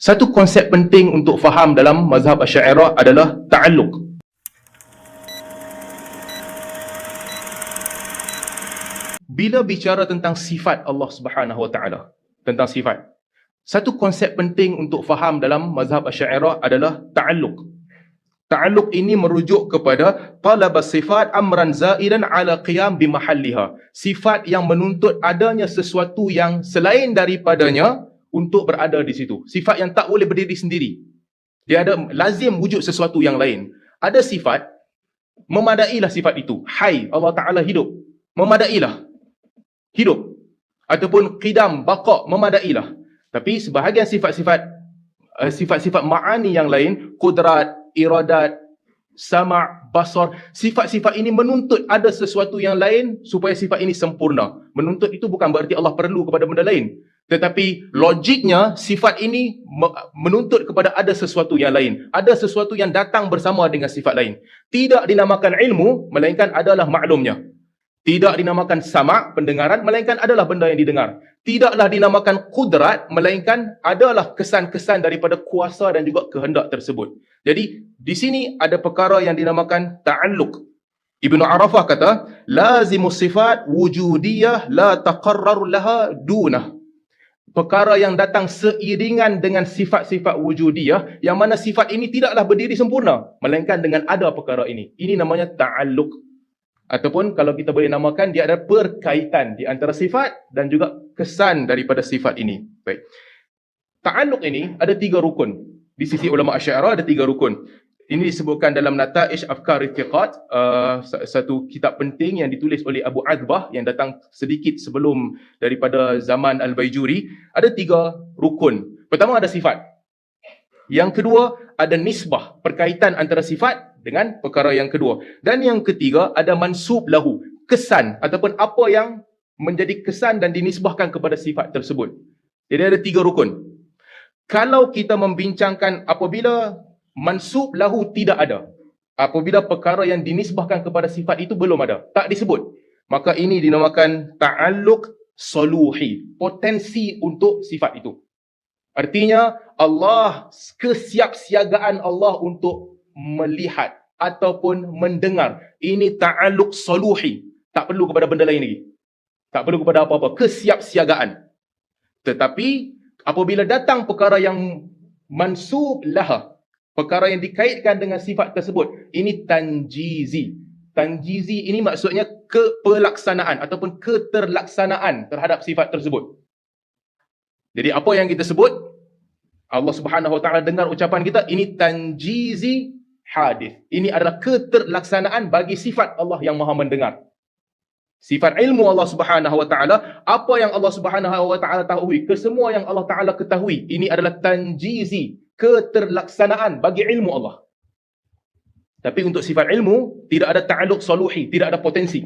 Satu konsep penting untuk faham dalam mazhab Asy'ariyah adalah ta'alluq. Bila bicara tentang sifat Allah Subhanahu Wa Taala, tentang sifat, satu konsep penting untuk faham dalam mazhab Asy'ariyah adalah ta'alluq. Ta'alluq ini merujuk kepada talab sifat amran zaidan ala qiyam bimahalliha. Sifat yang menuntut adanya sesuatu yang selain daripadanya untuk berada di situ. Sifat yang tak boleh berdiri sendiri. Dia ada lazim wujud sesuatu yang lain. Ada sifat, memadailah sifat itu. Hai, Allah Ta'ala hidup. Memadailah. Hidup. Ataupun qidam, baqa, memadailah. Tapi sebahagian sifat-sifat ma'ani yang lain, qudrat, iradat, sama', basar, sifat-sifat ini menuntut ada sesuatu yang lain supaya sifat ini sempurna. Menuntut itu bukan berarti Allah perlu kepada benda lain. Tetapi logiknya sifat ini menuntut kepada ada sesuatu yang lain. Ada sesuatu yang datang bersama dengan sifat lain. Tidak dinamakan ilmu, melainkan adalah maklumnya. Tidak dinamakan sama', pendengaran, melainkan adalah benda yang didengar. Tidaklah dinamakan qudrat, melainkan adalah kesan-kesan daripada kuasa dan juga kehendak tersebut. Jadi, di sini ada perkara yang dinamakan ta'alluq. Ibnu Arafah kata, lazimus sifat wujudiyah la taqarrar laha dunah. Perkara yang datang seiringan dengan sifat-sifat wujudiyah, yang mana sifat ini tidaklah berdiri sempurna, melainkan dengan ada perkara ini. Ini namanya ta'alluq. Ataupun kalau kita boleh namakan, dia ada perkaitan di antara sifat dan juga kesan daripada sifat ini. Baik. Ta'alluq ini ada 3 rukun. Di sisi ulama Asy'ariyah ada 3 rukun. Ini disebutkan dalam Nata'ij Afkar Ittiqad, satu kitab penting yang ditulis oleh Abu Adbah yang datang sedikit sebelum daripada zaman Al-Baijuri. Ada 3 rukun. Pertama ada sifat. Yang kedua ada nisbah, perkaitan antara sifat dengan perkara yang kedua. Dan yang ketiga ada mansub lahu, kesan ataupun apa yang menjadi kesan dan dinisbahkan kepada sifat tersebut. Jadi ada 3 rukun. Kalau kita membincangkan apabila mansub lahu tidak ada, apabila perkara yang dinisbahkan kepada sifat itu belum ada, tak disebut, maka ini dinamakan ta'alluq soluhi, potensi untuk sifat itu. Artinya Allah, kesiapsiagaan Allah untuk melihat ataupun mendengar, ini ta'alluq soluhi, tak perlu kepada benda lain lagi, tak perlu kepada apa-apa, kesiapsiagaan. Tetapi apabila datang perkara yang mansub laha, perkara yang dikaitkan dengan sifat tersebut, ini tanjizi. Tanjizi ini maksudnya kepelaksanaan ataupun keterlaksanaan terhadap sifat tersebut. Jadi apa yang kita sebut, Allah Subhanahu Wa Taala dengar ucapan kita, ini tanjizi hadis. Ini adalah keterlaksanaan bagi sifat Allah yang Maha mendengar. Sifat ilmu Allah Subhanahu Wa Taala, apa yang Allah Subhanahu Wa Taala tahu, kesemua yang Allah Taala ketahui, ini adalah tanjizi, keterlaksanaan bagi ilmu Allah. Tapi untuk sifat ilmu, tidak ada ta'alluq soluhi, tidak ada potensi.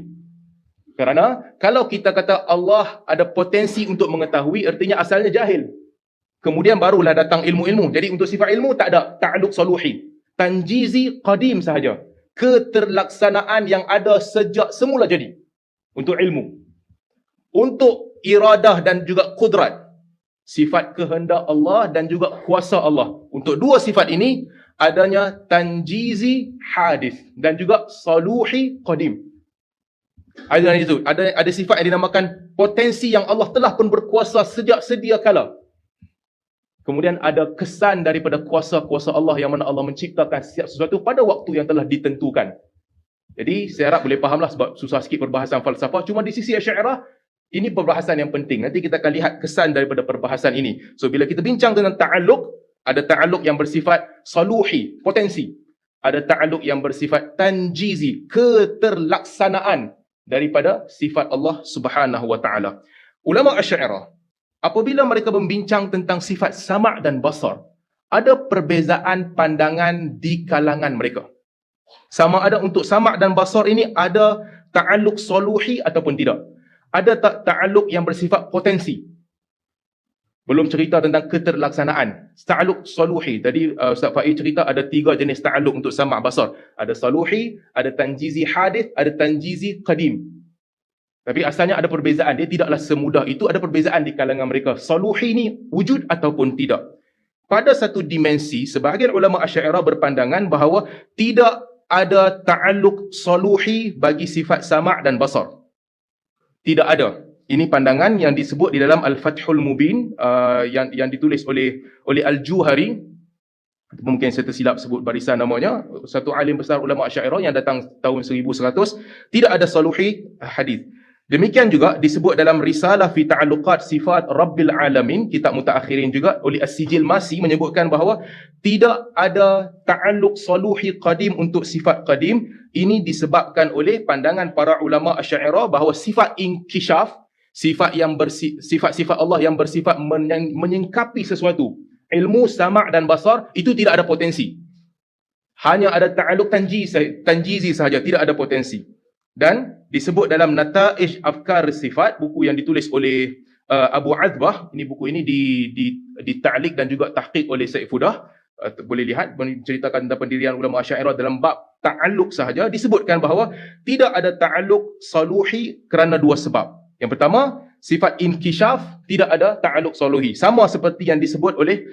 Kerana kalau kita kata Allah ada potensi untuk mengetahui, artinya asalnya jahil. Kemudian barulah datang ilmu-ilmu. Jadi untuk sifat ilmu tak ada ta'alluq soluhi. Tanjizi qadim sahaja. Keterlaksanaan yang ada sejak semula jadi. Untuk ilmu. Untuk iradah dan juga qudrat, sifat kehendak Allah dan juga kuasa Allah. Untuk 2 sifat ini adanya tanjizi hadis dan juga saluhi qadim. Ada sifat yang dinamakan potensi yang Allah telah pun berkuasa sejak sedia kala. Kemudian ada kesan daripada kuasa-kuasa Allah yang mana Allah menciptakan setiap sesuatu pada waktu yang telah ditentukan. Jadi saya harap boleh fahamlah, sebab susah sikit perbahasan falsafah. Cuma di sisi Asy'ariyah, ini perbahasan yang penting. Nanti kita akan lihat kesan daripada perbahasan ini. So bila kita bincang tentang ta'alluq, ada ta'alluq yang bersifat saluhi, potensi. Ada ta'alluq yang bersifat tanjizi, keterlaksanaan daripada sifat Allah Subhanahu Wa Taala. Ulama Asy'ariyah, apabila mereka membincang tentang sifat sama' dan basar, ada perbezaan pandangan di kalangan mereka. Sama ada untuk sama' dan basar ini ada ta'alluq soluhi ataupun tidak. Ada tak ta'alluq yang bersifat potensi. Belum cerita tentang keterlaksanaan. Ta'alluq soluhi. Tadi Ustaz Faiz cerita ada 3 jenis ta'alluq untuk sama' basar. Ada soluhi, ada tanjizi hadith, ada tanjizi qadim. Tapi asalnya ada perbezaan. Dia tidaklah semudah itu, ada perbezaan di kalangan mereka. Soluhi ni wujud ataupun tidak. pada satu dimensi, sebahagian ulama Asy'ariyah berpandangan bahawa tidak ada ta'alluq saluhi bagi sifat sama' dan basar. Tidak ada. Ini pandangan yang disebut di dalam Al-Fathul Mubin, yang ditulis oleh Al-Juhari. Mungkin saya tersilap sebut barisan namanya, satu alim besar ulama Asy'ariyah yang datang tahun 1100. Tidak ada saluhi hadis. Demikian juga disebut dalam Risalah fi Ta'alluqat Sifat Rabbil Alamin, kitab mutaakhirin juga, oleh As-Sijil Masi menyebutkan bahawa tidak ada ta'alluq saluhi qadim untuk sifat qadim. Ini disebabkan oleh pandangan para ulama Asy'ariyah bahawa sifat inkishaf, sifat-sifat Allah yang bersifat menyingkapi sesuatu, ilmu, sama' dan basar, itu tidak ada potensi. Hanya ada ta'alluq tanjizi sahaja, tidak ada potensi. Dan disebut dalam Nata'ij Afkar Sifat, buku yang ditulis oleh Abu Azbah. Ini buku ini dita'liq dan juga tahqiq oleh Syed Fudah. Boleh lihat, menceritakan tentang pendirian ulama Asy'ariyah dalam bab ta'alluq sahaja. Disebutkan bahawa tidak ada ta'alluq saluhi kerana dua sebab. Yang pertama, sifat inkishaf, tidak ada ta'alluq saluhi. Sama seperti yang disebut oleh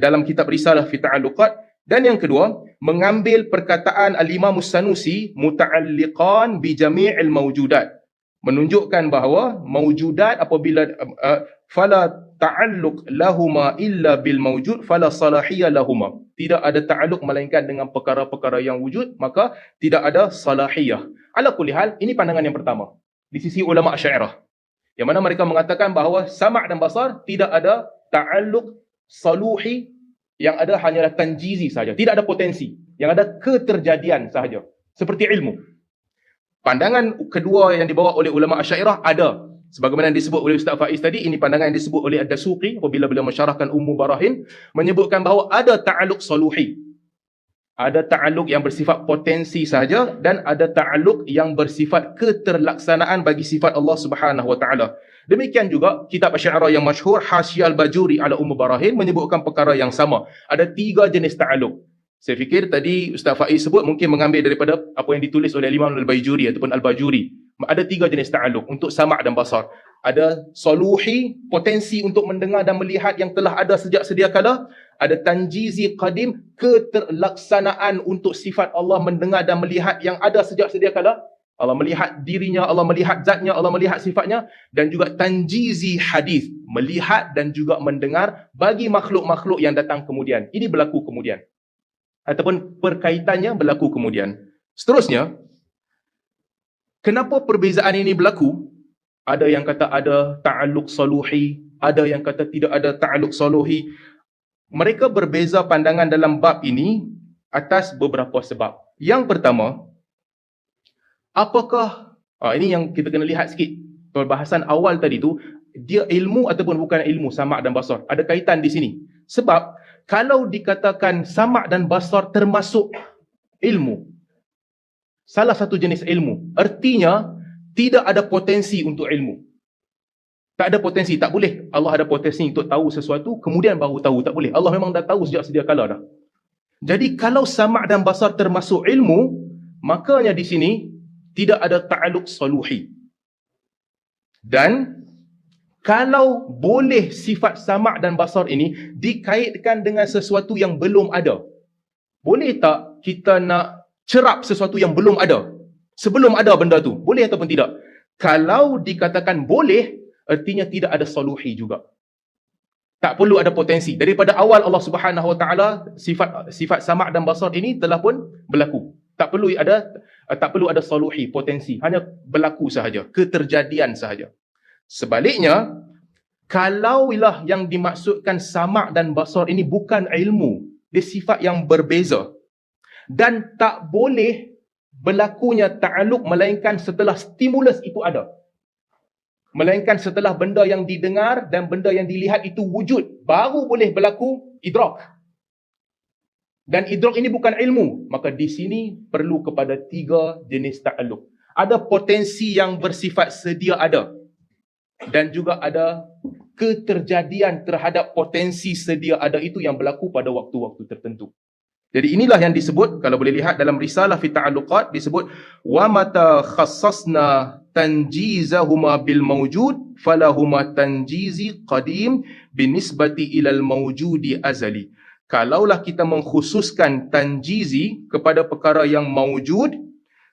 dalam kitab Risalah fi Ta'alluqat. Dan yang kedua, mengambil perkataan Al-Imam As-Sanusi, muta'alliqan bi jami'il mawjudat, menunjukkan bahawa mawjudat apabila fala ta'alluq lahuma illa bil mawjud fala salahiyya lahuma. Tidak ada ta'alluq melainkan dengan perkara-perkara yang wujud, maka tidak ada salahiyah. Ala kulli hal, ini pandangan yang pertama di sisi ulama Asy'ariyah, yang mana mereka mengatakan bahawa sama' dan basar tidak ada ta'alluq saluhi, yang ada hanyalah tanjizi sahaja, tidak ada potensi, yang ada keterjadian sahaja, seperti ilmu. Pandangan kedua yang dibawa oleh ulama Asy'ariyah ada, sebagaimana yang disebut oleh Ustaz Faiz tadi. Ini pandangan yang disebut oleh Ad-Dasuqi apabila beliau mensyarahkan Ummu Barahin, menyebutkan bahawa ada ta'alluq saluhi, ada ta'alluq yang bersifat potensi sahaja, dan ada ta'alluq yang bersifat keterlaksanaan bagi sifat Allah Subhanahu wa taala. Demikian juga kitab Asy'ariyah yang masyhur Hasyiah Al-Bajuri ala Ummu Barahin menyebutkan perkara yang sama. Ada 3 jenis ta'alluq. Saya fikir tadi Ustaz Faiz sebut mungkin mengambil daripada apa yang ditulis oleh Imam Al-Bajuri ataupun Al-Bajuri. Ada 3 jenis ta'alluq untuk sama' dan basar. Ada saluhi, potensi untuk mendengar dan melihat yang telah ada sejak sedia kala. Ada tanjizi qadim, keterlaksanaan untuk sifat Allah mendengar dan melihat yang ada sejak sedia kala. Allah melihat dirinya, Allah melihat zatnya, Allah melihat sifatnya. Dan juga tanjizi hadis, melihat dan juga mendengar bagi makhluk-makhluk yang datang kemudian. Ini berlaku kemudian, ataupun perkaitannya berlaku kemudian. Seterusnya, kenapa perbezaan ini berlaku? Ada yang kata ada ta'alluq saluhi, ada yang kata tidak ada ta'alluq saluhi. Mereka berbeza pandangan dalam bab ini atas beberapa sebab. Yang pertama, apakah ini yang kita kena lihat sikit. Perbahasan awal tadi tu, dia ilmu ataupun bukan ilmu, sama' dan basar. Ada kaitan di sini. Sebab kalau dikatakan sama' dan basar termasuk ilmu, salah satu jenis ilmu, artinya tidak ada potensi untuk ilmu. Tak ada potensi, tak boleh. Allah ada potensi untuk tahu sesuatu kemudian baru tahu, tak boleh. Allah memang dah tahu sejak sedia kala dah. Jadi kalau sama' dan basar termasuk ilmu, makanya di sini tidak ada ta'alluq saluhi. Dan kalau boleh sifat sama' dan basar ini dikaitkan dengan sesuatu yang belum ada, boleh tak kita nak cerap sesuatu yang belum ada sebelum ada benda tu? Boleh ataupun tidak? Kalau dikatakan boleh, artinya tidak ada saluhi juga. Tak perlu ada potensi. Daripada awal Allah Subhanahu wa taala sifat sama' dan basar ini telah pun berlaku. Tak perlu ada saluhi, potensi, hanya berlaku sahaja, keterjadian sahaja. Sebaliknya, kalaulah yang dimaksudkan sama' dan basar ini bukan ilmu, dia sifat yang berbeza, dan tak boleh berlakunya ta'alluq melainkan setelah stimulus itu ada, melainkan setelah benda yang didengar dan benda yang dilihat itu wujud, baru boleh berlaku idrak. Dan idrak ini bukan ilmu, maka di sini perlu kepada 3 jenis ta'alluq. Ada potensi yang bersifat sedia ada, dan juga ada keterjadian terhadap potensi sedia ada itu yang berlaku pada waktu-waktu tertentu. Jadi inilah yang disebut, kalau boleh lihat dalam Risalah fi Ta'alluqat, disebut wa mata khassasna tanjizahuma bil mawjud falahuma tanjizi qadim binisbati ilal mawjudi azali. Kalaulah kita mengkhususkan tanjizi kepada perkara yang mawjud,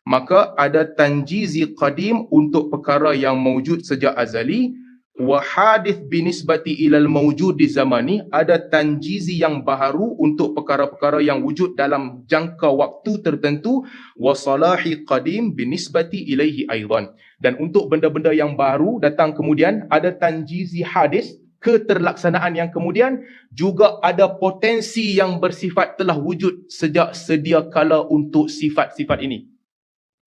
maka ada tanjizi qadim untuk perkara yang mawjud sejak azali. Wa hadith binisbati ilal mawjud di zamani, ada tanjizi yang baharu untuk perkara-perkara yang wujud dalam jangka waktu tertentu. Wa salahi qadim binisbati ilaihi aidan, dan untuk benda-benda yang baru datang kemudian ada tanjizi hadis, keterlaksanaan yang kemudian juga ada potensi yang bersifat telah wujud sejak sedia kala untuk sifat-sifat ini.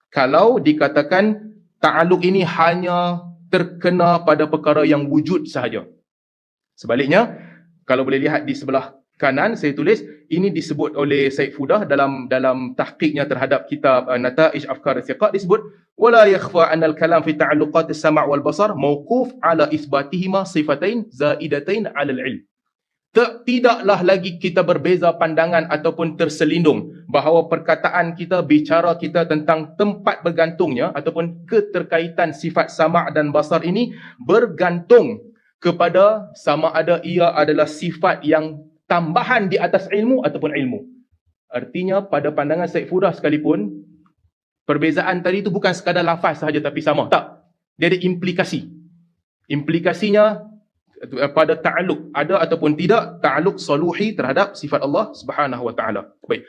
Kalau dikatakan ta'alluq ini hanya terkena pada perkara yang wujud sahaja. Sebaliknya, kalau boleh lihat di sebelah kanan, saya tulis, ini disebut oleh Said Fudah dalam tahqiqnya terhadap kitab Nata'ij Afkar Thiqat, disebut wala yakhfa anna al-kalam fi ta'alluqat as-sam' wal basar mawquf ala itsbatihima sifatain zaidatain 'ala al-'ilm. Tidaklah lagi kita berbeza pandangan ataupun terselindung bahawa perkataan kita, bicara kita tentang tempat bergantungnya ataupun keterkaitan sifat sama' dan basar ini bergantung kepada sama ada ia adalah sifat yang tambahan di atas ilmu ataupun ilmu. Artinya pada pandangan Said Fudah sekalipun, perbezaan tadi itu bukan sekadar lafaz sahaja tapi sama. Tak. Dia ada implikasi. Implikasinya pada ta'alluq, ada ataupun tidak ta'alluq saluhi terhadap sifat Allah Subhanahu wa taala. Baik.